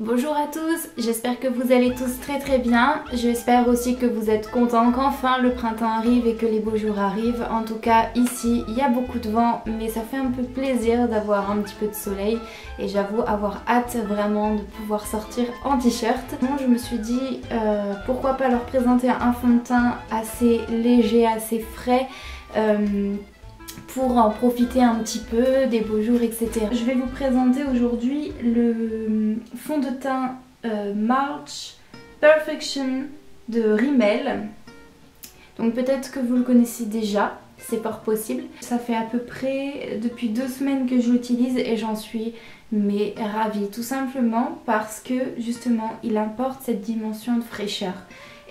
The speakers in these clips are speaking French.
Bonjour à tous, j'espère que vous allez tous très bien. J'espère aussi que vous êtes contents qu'enfin le printemps arrive et que les beaux jours arrivent. En tout cas ici il y a beaucoup de vent mais ça fait un peu plaisir d'avoir un petit peu de soleil et j'avoue avoir hâte vraiment de pouvoir sortir en t-shirt. Donc je me suis dit pourquoi pas leur présenter un fond de teint assez léger, assez frais. Pour en profiter un petit peu des beaux jours, etc. Je vais vous présenter aujourd'hui le fond de teint March Perfection de Rimmel. Donc peut-être que vous le connaissez déjà, c'est fort possible. Ça fait à peu près depuis 2 semaines que je l'utilise et j'en suis ravie. Tout simplement parce que justement il apporte cette dimension de fraîcheur.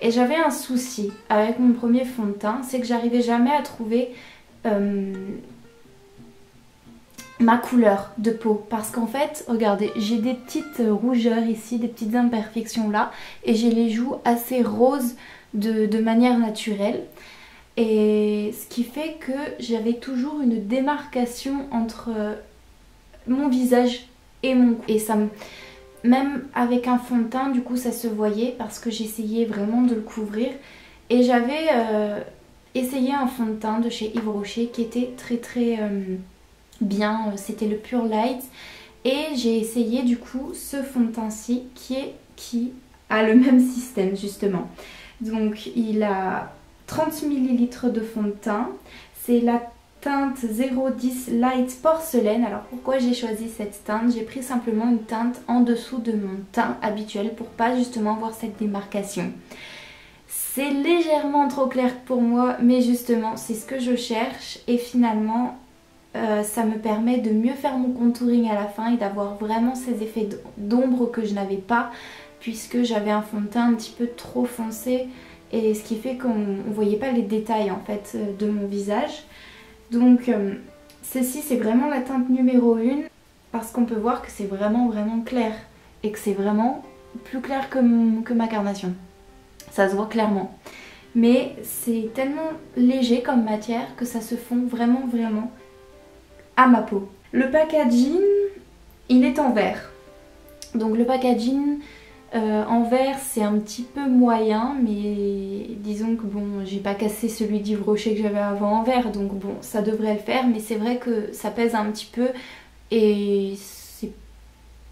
Et j'avais un souci avec mon premier fond de teint, c'est que j'arrivais jamais à trouver ma couleur de peau parce qu'en fait regardez, j'ai des petites rougeurs ici, des petites imperfections là et j'ai les joues assez roses de manière naturelle et ce qui fait que j'avais toujours une démarcation entre mon visage et mon cou et ça me... même avec un fond de teint du coup ça se voyait parce que j'essayais vraiment de le couvrir et j'avais essayé un fond de teint de chez Yves Rocher qui était très bien, c'était le Pure Light et j'ai essayé du coup ce fond de teint-ci qui a le même système justement. Donc il a 30 ml de fond de teint, c'est la teinte 010 Light Porcelaine. Alors pourquoi j'ai choisi cette teinte? J'ai pris simplement une teinte en dessous de mon teint habituel pour pas justement avoir cette démarcation. C'est légèrement trop clair pour moi, mais justement c'est ce que je cherche et finalement ça me permet de mieux faire mon contouring à la fin et d'avoir vraiment ces effets d'ombre que je n'avais pas puisque j'avais un fond de teint un petit peu trop foncé et ce qui fait qu'on ne voyait pas les détails en fait de mon visage. Donc celle-ci c'est vraiment la teinte numéro 1 parce qu'on peut voir que c'est vraiment clair et que c'est vraiment plus clair que ma carnation. Ça se voit clairement. Mais c'est tellement léger comme matière que ça se fond vraiment à ma peau. Le packaging, il est en verre. Donc le packaging en verre c'est un petit peu moyen mais disons que bon j'ai pas cassé celui d'Yves Rocher que j'avais avant en verre donc bon ça devrait le faire mais c'est vrai que ça pèse un petit peu et c'est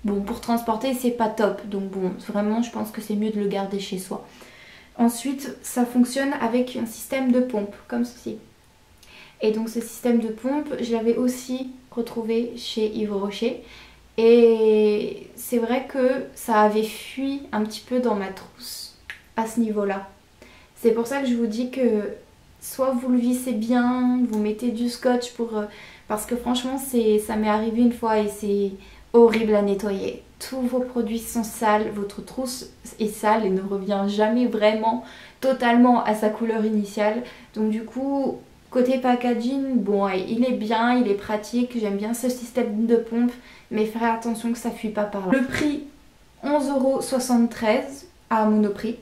bon pour transporter c'est pas top donc bon vraiment je pense que c'est mieux de le garder chez soi. Ensuite ça fonctionne avec un système de pompe comme ceci. Et donc ce système de pompe, je l'avais aussi retrouvé chez Yves Rocher. Et c'est vrai que ça avait fui un petit peu dans ma trousse à ce niveau-là. C'est pour ça que je vous dis que soit vous le vissez bien, vous mettez du scotch pour... parce que franchement ça m'est arrivé une fois et c'est horrible à nettoyer. Tous vos produits sont sales, votre trousse est sale et ne revient jamais vraiment totalement à sa couleur initiale. Donc du coup... côté packaging, bon il est bien, il est pratique, j'aime bien ce système de pompe, mais faites attention que ça fuit pas par là. Le prix 11,73 € à Monoprix.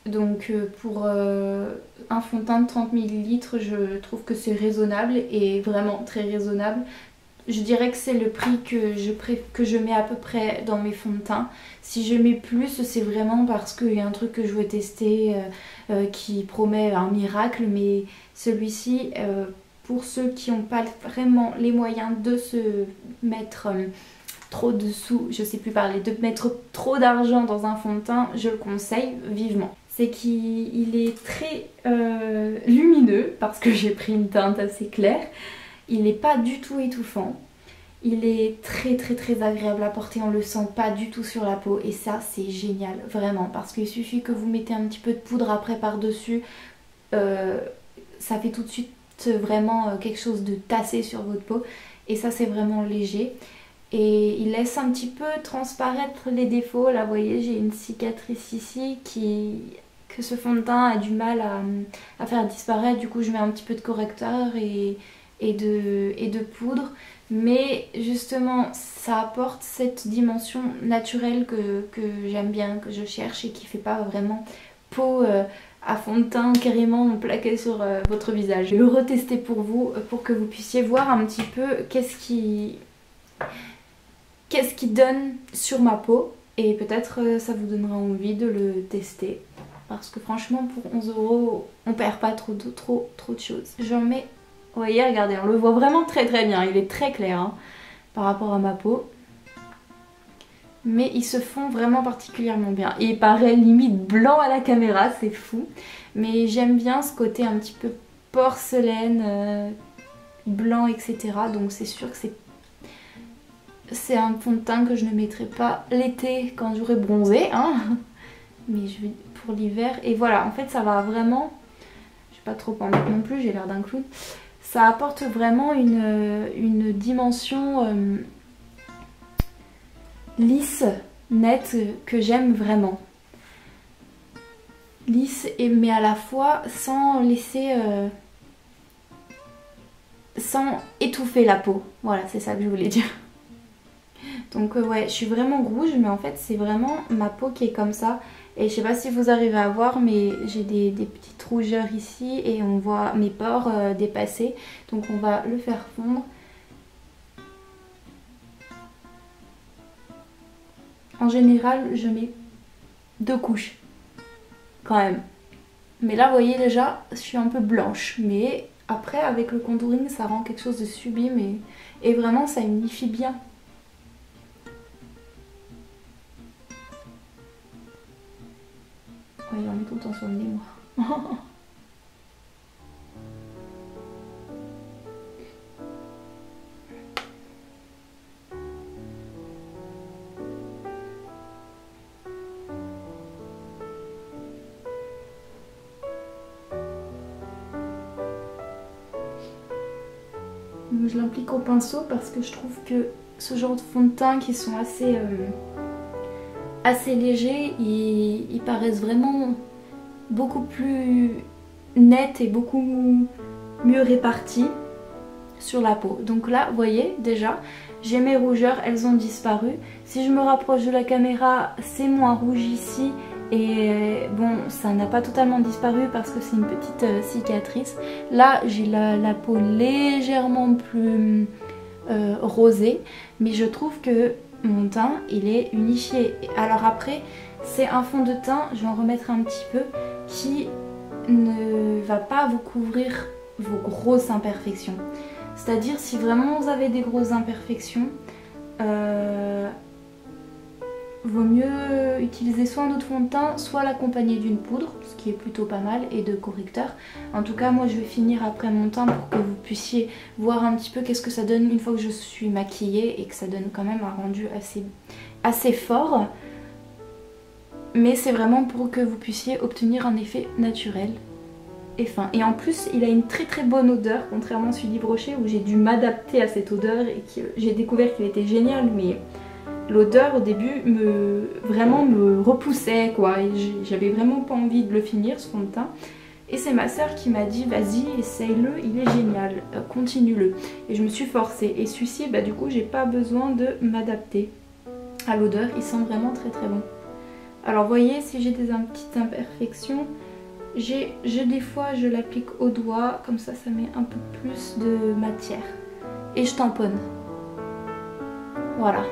Donc pour un fond de teint de 30 ml, je trouve que c'est raisonnable et vraiment très raisonnable. Je dirais que c'est le prix que je mets à peu près dans mes fonds de teint. Si je mets plus, c'est vraiment parce qu'il y a un truc que je veux tester qui promet un miracle. Mais celui-ci, pour ceux qui n'ont pas vraiment les moyens de se mettre trop de sous, je sais plus parler, de mettre trop d'argent dans un fond de teint, je le conseille vivement. C'est qu'il est très lumineux parce que j'ai pris une teinte assez claire. Il n'est pas du tout étouffant, il est très agréable à porter, on ne le sent pas du tout sur la peau et ça c'est génial vraiment parce qu'il suffit que vous mettez un petit peu de poudre après par dessus, ça fait tout de suite vraiment quelque chose de tassé sur votre peau et ça c'est vraiment léger et il laisse un petit peu transparaître les défauts. Là vous voyez j'ai une cicatrice ici que ce fond de teint a du mal à faire disparaître, du coup je mets un petit peu de correcteur et de poudre mais justement ça apporte cette dimension naturelle que j'aime bien, que je cherche et qui fait pas vraiment peau à fond de teint carrément plaqué sur votre visage. Je vais le retester pour vous pour que vous puissiez voir un petit peu qu'est-ce qui donne sur ma peau Et peut-être ça vous donnera envie de le tester. Parce que franchement pour 11 € on perd pas trop de choses. J'en mets, vous voyez regardez, on le voit vraiment très bien, il est très clair hein, par rapport à ma peau. Mais ils se font vraiment particulièrement bien. Et il paraît limite blanc à la caméra, c'est fou. Mais j'aime bien ce côté un petit peu porcelaine, blanc etc. Donc c'est sûr que c'est un fond de teint que je ne mettrai pas l'été quand j'aurai bronzé hein. Mais je vais pour l'hiver. Et voilà, en fait ça va vraiment, je vais pas trop en mettre non plus, j'ai l'air d'un clown. Ça apporte vraiment une dimension lisse, nette, que j'aime vraiment. Lisse mais à la fois sans laisser... sans étouffer la peau. Voilà, c'est ça que je voulais dire. Donc ouais, je suis vraiment rouge, mais en fait c'est vraiment ma peau qui est comme ça. Et je sais pas si vous arrivez à voir, mais j'ai des petites rougeurs ici et on voit mes pores dépasser. Donc on va le faire fondre. En général, je mets 2 couches quand même. Mais là, vous voyez déjà, je suis un peu blanche. Mais après, avec le contouring, ça rend quelque chose de sublime et vraiment, ça unifie bien. Ouais, j'en mets tout le temps sur le nez, moi. Je l'applique au pinceau parce que je trouve que ce genre de fond de teint qui sont assez légers, ils paraissent vraiment beaucoup plus nets et beaucoup mieux répartis sur la peau. Donc là, vous voyez déjà, j'ai mes rougeurs, elles ont disparu. Si je me rapproche de la caméra, c'est moins rouge ici. Et bon, ça n'a pas totalement disparu parce que c'est une petite cicatrice. Là, j'ai la peau légèrement plus rosée. Mais je trouve que mon teint, il est unifié. Alors après, c'est un fond de teint, je vais en remettre un petit peu, qui ne va pas vous couvrir vos grosses imperfections. C'est-à-dire, si vraiment vous avez des grosses imperfections, vaut mieux utiliser soit un autre fond de teint, soit l'accompagner d'une poudre, ce qui est plutôt pas mal, et de correcteur. En tout cas, moi je vais finir après mon teint pour que vous puissiez voir un petit peu qu'est-ce que ça donne une fois que je suis maquillée et que ça donne quand même un rendu assez fort. Mais c'est vraiment pour que vous puissiez obtenir un effet naturel et fin. Et en plus, il a une très bonne odeur, contrairement à celui d'Yves où j'ai dû m'adapter à cette odeur et que j'ai découvert qu'il était génial, mais l'odeur au début vraiment me repoussait quoi, et j'avais vraiment pas envie de le finir ce fond de teint. Et c'est ma soeur qui m'a dit vas-y essaye-le, il est génial, continue-le. Et je me suis forcée. Et celui-ci bah du coup j'ai pas besoin de m'adapter à l'odeur, il sent vraiment très bon. Alors vous voyez, si j'ai des petites imperfections, des fois je l'applique au doigt, comme ça ça met un peu plus de matière. Et je tamponne. Voilà.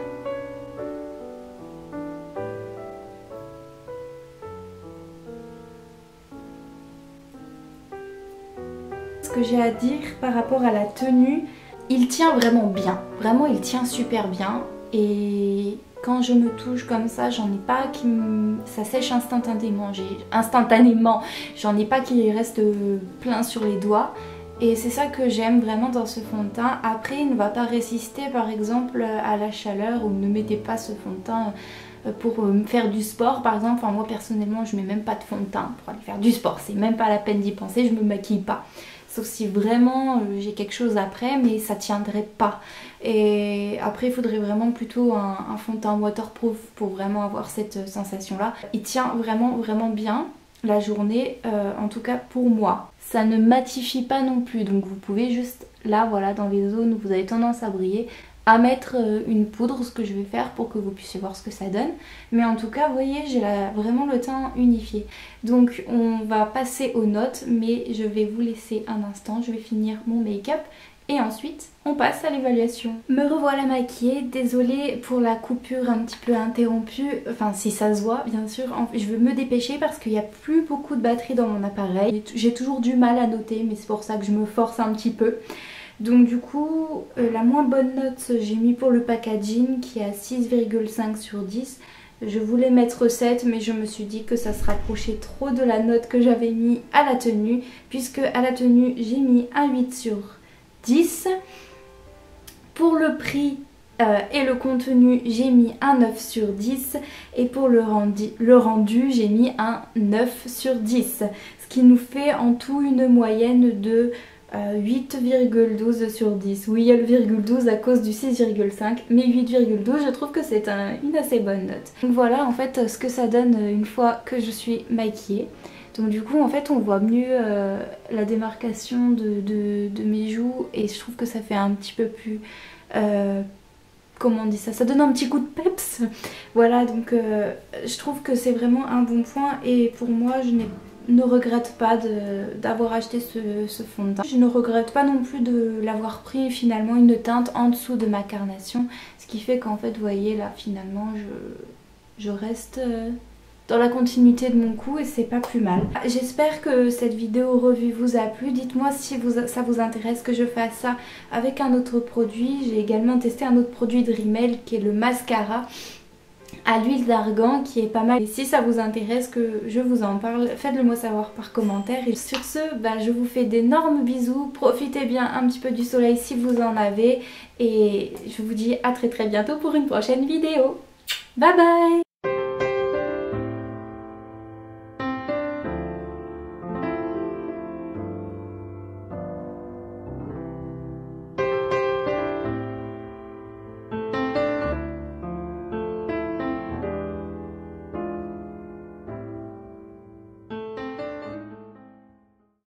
Ce que j'ai à dire par rapport à la tenue, il tient vraiment bien. Vraiment il tient super bien. Et quand je me touche comme ça, j'en ai pas qui ça sèche instantanément. J'en ai pas qui reste plein sur les doigts. Et c'est ça que j'aime vraiment dans ce fond de teint. Après, il ne va pas résister par exemple à la chaleur, ou ne mettez pas ce fond de teint pour faire du sport par exemple. Enfin, moi personnellement, je mets même pas de fond de teint pour aller faire du sport. C'est même pas la peine d'y penser, je me maquille pas. Sauf si vraiment j'ai quelque chose après, mais ça tiendrait pas. Et après il faudrait vraiment plutôt un fond de teint waterproof pour vraiment avoir cette sensation là. Il tient vraiment bien la journée, en tout cas pour moi. Ça ne matifie pas non plus, donc vous pouvez juste là voilà dans les zones où vous avez tendance à briller, à mettre une poudre, ce que je vais faire pour que vous puissiez voir ce que ça donne. Mais en tout cas, vous voyez, j'ai vraiment le teint unifié. Donc on va passer aux notes, mais je vais vous laisser un instant, je vais finir mon make-up Et ensuite, on passe à l'évaluation. Me revoilà maquillée, désolée pour la coupure un petit peu interrompue, enfin si ça se voit bien sûr, je veux me dépêcher parce qu'il n'y a plus beaucoup de batterie dans mon appareil. J'ai toujours du mal à noter mais c'est pour ça que je me force un petit peu. Donc du coup, la moins bonne note j'ai mis pour le packaging qui est à 6,5 sur 10. Je voulais mettre 7 mais je me suis dit que ça se rapprochait trop de la note que j'avais mis à la tenue, puisque à la tenue j'ai mis un 8 sur 10. Pour le prix et le contenu j'ai mis un 9 sur 10 et pour le rendu j'ai mis un 9 sur 10. Ce qui nous fait en tout une moyenne de 8,12 sur 10. Oui, il y a le virgule 12 à cause du 6,5, mais 8,12 je trouve que c'est une assez bonne note. Donc voilà en fait ce que ça donne une fois que je suis maquillée. Donc du coup en fait on voit mieux la démarcation de mes joues et je trouve que ça fait un petit peu plus... comment on dit ça? Ça donne un petit coup de peps. Voilà donc je trouve que c'est vraiment un bon point et pour moi je ne regrette pas d'avoir acheté ce fond de teint. Je ne regrette pas non plus de l'avoir pris finalement une teinte en dessous de ma carnation. Ce qui fait qu'en fait vous voyez là finalement je reste... dans la continuité de mon cou et c'est pas plus mal. J'espère que cette vidéo revue vous a plu. Dites-moi si ça vous intéresse que je fasse ça avec un autre produit. J'ai également testé un autre produit de Rimmel qui est le mascara à l'huile d'argan qui est pas mal. Et si ça vous intéresse que je vous en parle, faites-le moi savoir par commentaire. Et sur ce, je vous fais d'énormes bisous. Profitez bien un petit peu du soleil si vous en avez. Et je vous dis à très bientôt pour une prochaine vidéo. Bye bye!